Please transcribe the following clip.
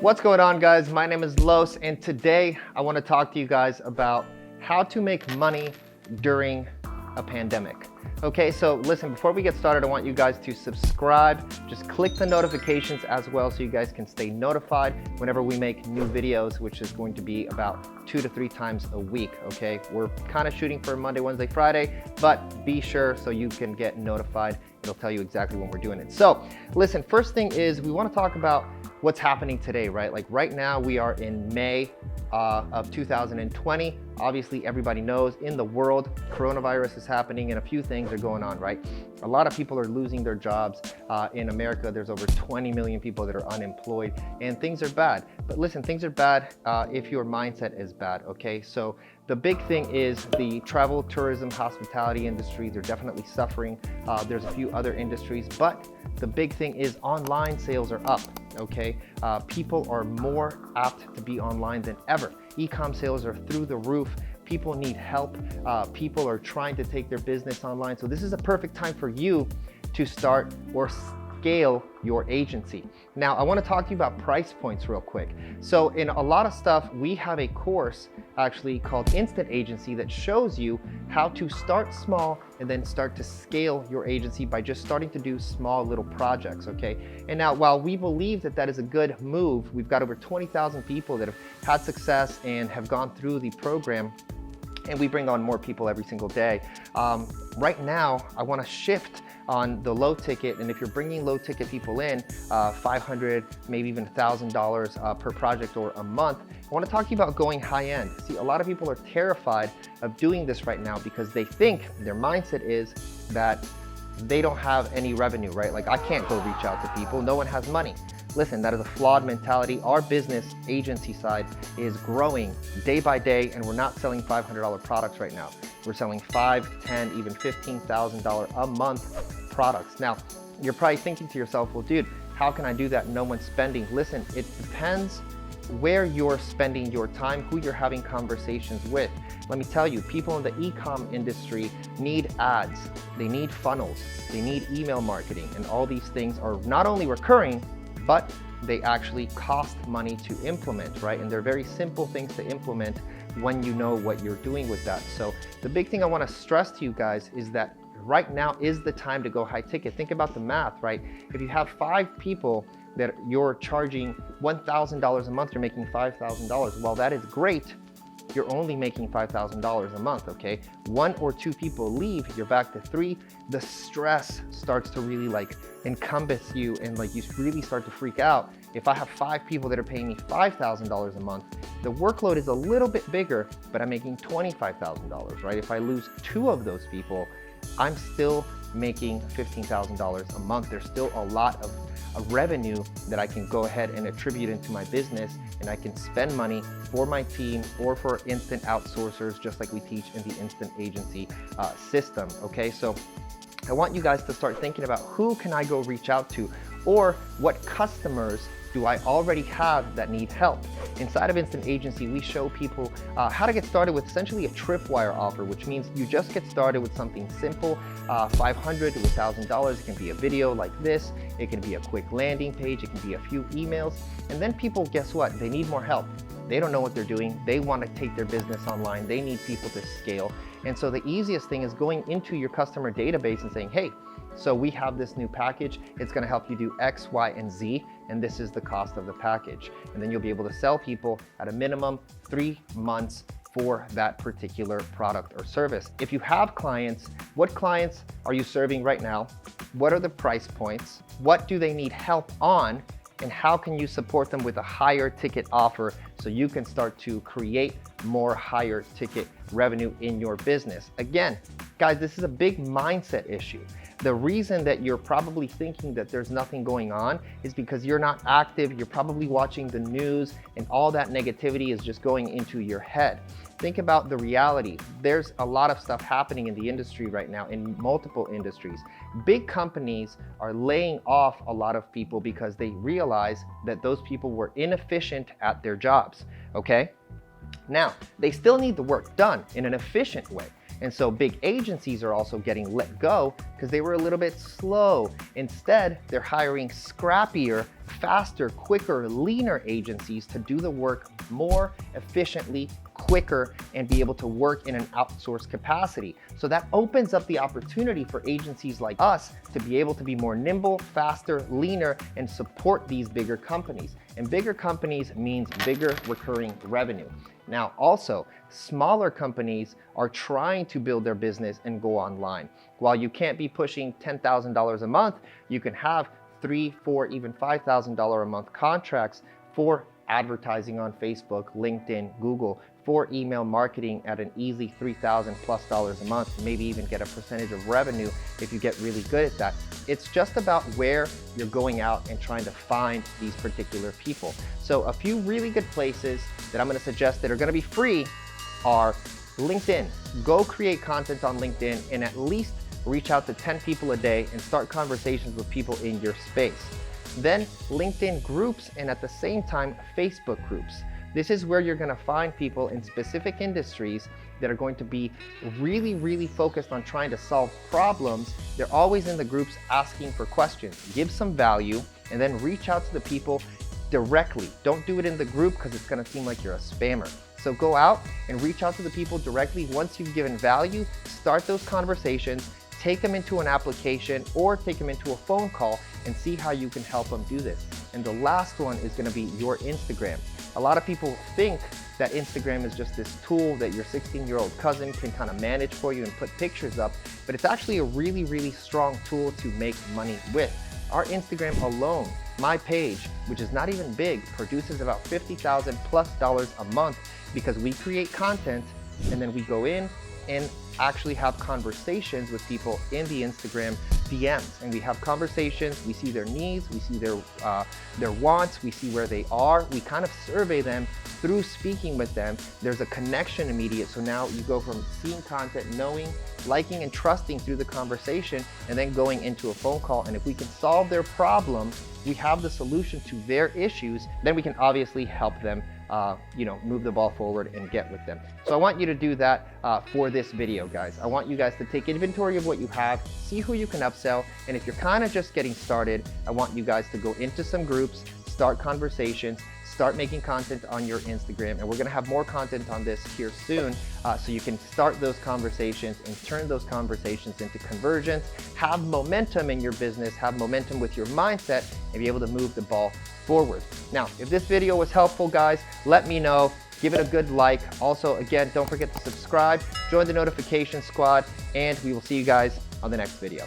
What's going on, guys? My name is Los, and today I want to talk to you guys about how to make money during a pandemic. Okay, so listen, before we get started, I want you guys to subscribe. Just click the notifications as well so you guys can stay notified whenever we make new videos, which is going to be about 2 to 3 times a week, okay? We're kind of shooting for Monday, Wednesday, Friday, but be sure so you can get notified. It'll tell you exactly when we're doing it. So listen, first thing is we want to talk about what's happening today, right? Like right now we are in May of 2020. Obviously everybody knows in the world, coronavirus is happening and a few things are going on, right? A lot of people are losing their jobs. In America, there's over 20 million people that are unemployed and things are bad. But listen, things are bad if your mindset is bad, okay? So the big thing is the travel, tourism, hospitality industries are definitely suffering. There's a few other industries, but the big thing is online sales are up, okay? People are more apt to be online than ever. E-com sales are through the roof. People need help. People are trying to take their business online. So this is a perfect time for you to start or scale your agency. Now, I want to talk to you about price points real quick. So in a lot of stuff, we have a course actually called Instant Agency that shows you how to start small and then start to scale your agency by just starting to do small little projects, okay? And now, while we believe that that is a good move, we've got over 20,000 people that have had success and have gone through the program, and we bring on more people every single day. Right now, I want to shift on the low ticket, and if you're bringing low ticket people in, $500, maybe even $1,000 per project or a month, I want to talk to you about going high end. See, a lot of people are terrified of doing this right now because they think their mindset is that they don't have any revenue, right? Like I can't go reach out to people, no one has money. Listen, that is a flawed mentality. Our business agency side is growing day by day, and we're not selling $500 products right now. We're selling $5,000, $10,000, even $15,000 a month products. Now, you're probably thinking to yourself, well, dude, how can I do that? No one's spending. Listen, it depends where you're spending your time, who you're having conversations with. Let me tell you, people in the e-com industry need ads, they need funnels, they need email marketing, and all these things are not only recurring, but they actually cost money to implement, right? And they're very simple things to implement when you know what you're doing with that. So the big thing I want to stress to you guys is that right now is the time to go high ticket. Think about the math, right? If you have 5 people that you're charging $1,000 a month, you're making $5,000. Well, that is great. You're only making $5,000 a month, okay? 1 or 2 people leave, you're back to 3. The stress starts to really like encompass you and like you really start to freak out. If I have 5 people that are paying me $5,000 a month, the workload is a little bit bigger, but I'm making $25,000, right? If I lose 2 of those people, I'm still making $15,000 a month. There's still a lot of revenue that I can go ahead and attribute into my business, and I can spend money for my team or for instant outsourcers, just like we teach in the instant agency system, okay? So I want you guys to start thinking about who can I go reach out to, or what customers do I already have that need help? Inside of Instant Agency, we show people how to get started with essentially a tripwire offer, which means you just get started with something simple, $500 to $1,000. It can be a video like this. It can be a quick landing page. It can be a few emails. And then people, guess what? They need more help. They don't know what they're doing. They want to take their business online. They need people to scale. And so the easiest thing is going into your customer database and saying, hey, so we have this new package. It's going to help you do X, Y, and Z, and this is the cost of the package. And then you'll be able to sell people at a minimum 3 months for that particular product or service. If you have clients, what clients are you serving right now? What are the price points? What do they need help on? And how can you support them with a higher ticket offer so you can start to create more higher ticket revenue in your business? Again, guys, this is a big mindset issue. The reason that you're probably thinking that there's nothing going on is because you're not active. You're probably watching the news and all that negativity is just going into your head. Think about the reality. There's a lot of stuff happening in the industry right now, in multiple industries. Big companies are laying off a lot of people because they realize that those people were inefficient at their jobs, okay? Now, they still need the work done in an efficient way. And so big agencies are also getting let go because they were a little bit slow. Instead, they're hiring scrappier, faster, quicker, leaner agencies to do the work more efficiently, quicker, and be able to work in an outsourced capacity. So that opens up the opportunity for agencies like us to be able to be more nimble, faster, leaner, and support these bigger companies. And bigger companies means bigger recurring revenue. Now, also, smaller companies are trying to build their business and go online. While you can't be pushing $10,000 a month, you can have $3,000, $4,000, even $5,000 a month contracts for advertising on Facebook, LinkedIn, Google, for email marketing at an easy $3,000+ a month, maybe even get a percentage of revenue if you get really good at that. It's just about where you're going out and trying to find these particular people. So a few really good places that I'm gonna suggest that are gonna be free are LinkedIn. Go create content on LinkedIn and at least reach out to 10 people a day and start conversations with people in your space. Then LinkedIn groups, and at the same time, Facebook groups. This is where you're gonna find people in specific industries that are going to be really, really focused on trying to solve problems. They're always in the groups asking for questions. Give some value and then reach out to the people directly. Don't do it in the group because it's gonna seem like you're a spammer. So go out and reach out to the people directly. Once you've given value, start those conversations, take them into an application or take them into a phone call and see how you can help them do this. And the last one is gonna be your Instagram. A lot of people think that Instagram is just this tool that your 16-year-old cousin can kind of manage for you and put pictures up, but it's actually a really, really strong tool to make money with. Our Instagram alone, my page, which is not even big, produces about $50,000+ a month because we create content and then we go in and actually have conversations with people in the Instagram DMs. And we have conversations, we see their needs, we see their wants, we see where they are. We kind of survey them through speaking with them. There's a connection immediate. So now you go from seeing content, knowing, liking, and trusting through the conversation, and then going into a phone call. And if we can solve their problem, we have the solution to their issues, then we can obviously help them move the ball forward and get with them. So I want you to do that for this video, guys. I want you guys to take inventory of what you have, see who you can upsell, and if you're kind of just getting started, I want you guys to go into some groups, start conversations, start making content on your Instagram, and we're gonna have more content on this here soon, so you can start those conversations and turn those conversations into conversions, have momentum in your business, have momentum with your mindset, and be able to move the ball forward. Now, if this video was helpful, guys, let me know. Give it a good like. Also, again, don't forget to subscribe, join the notification squad, and we will see you guys on the next video.